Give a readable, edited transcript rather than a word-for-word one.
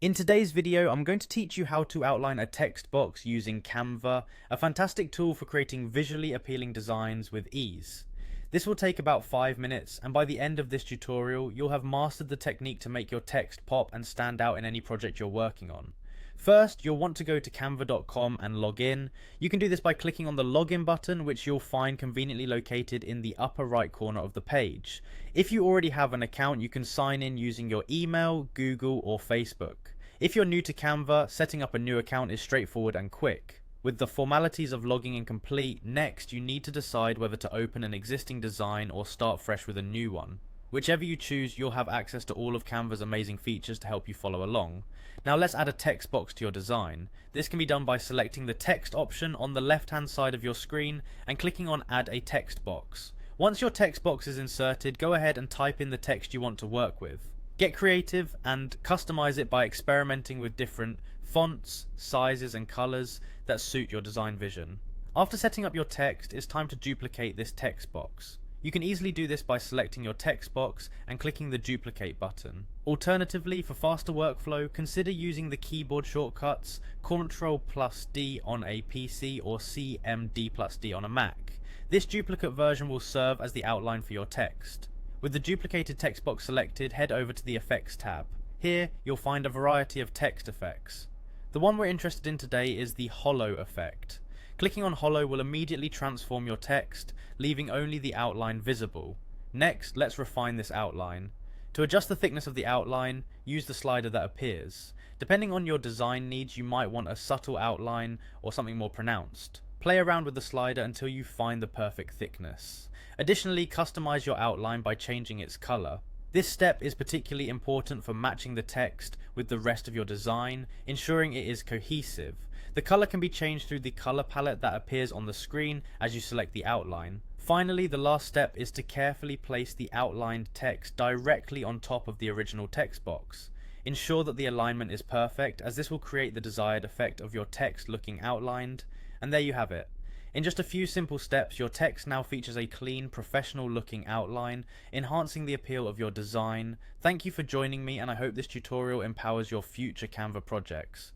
In today's video, I'm going to teach you how to outline a text box using Canva, a fantastic tool for creating visually appealing designs with ease. This will take about 5 minutes, and by the end of this tutorial, you'll have mastered the technique to make your text pop and stand out in any project you're working on. First, you'll want to go to canva.com and log in. You can do this by clicking on the login button, which you'll find conveniently located in the upper right corner of the page. If you already have an account, you can sign in using your email, Google, or Facebook. If you're new to Canva, setting up a new account is straightforward and quick. With the formalities of logging in complete, next you need to decide whether to open an existing design or start fresh with a new one. Whichever you choose, you'll have access to all of Canva's amazing features to help you follow along. Now let's add a text box to your design. This can be done by selecting the text option on the left hand side of your screen and clicking on Add a Text Box. Once your text box is inserted, go ahead and type in the text you want to work with. Get creative and customize it by experimenting with different fonts, sizes and colors that suit your design vision. After setting up your text, it's time to duplicate this text box. You can easily do this by selecting your text box and clicking the duplicate button. Alternatively, for faster workflow, consider using the keyboard shortcuts Ctrl+D on a PC or CMD+D on a Mac. This duplicate version will serve as the outline for your text. With the duplicated text box selected, head over to the Effects tab. Here, you'll find a variety of text effects. The one we're interested in today is the Hollow effect. Clicking on Hollow will immediately transform your text, leaving only the outline visible. Next, let's refine this outline. To adjust the thickness of the outline, use the slider that appears. Depending on your design needs, you might want a subtle outline or something more pronounced. Play around with the slider until you find the perfect thickness. Additionally, customize your outline by changing its color. This step is particularly important for matching the text with the rest of your design, ensuring it is cohesive. The color can be changed through the color palette that appears on the screen as you select the outline. Finally, the last step is to carefully place the outlined text directly on top of the original text box. Ensure that the alignment is perfect, as this will create the desired effect of your text looking outlined. And there you have it. In just a few simple steps, your text now features a clean, professional looking outline, enhancing the appeal of your design. Thank you for joining me, and I hope this tutorial empowers your future Canva projects.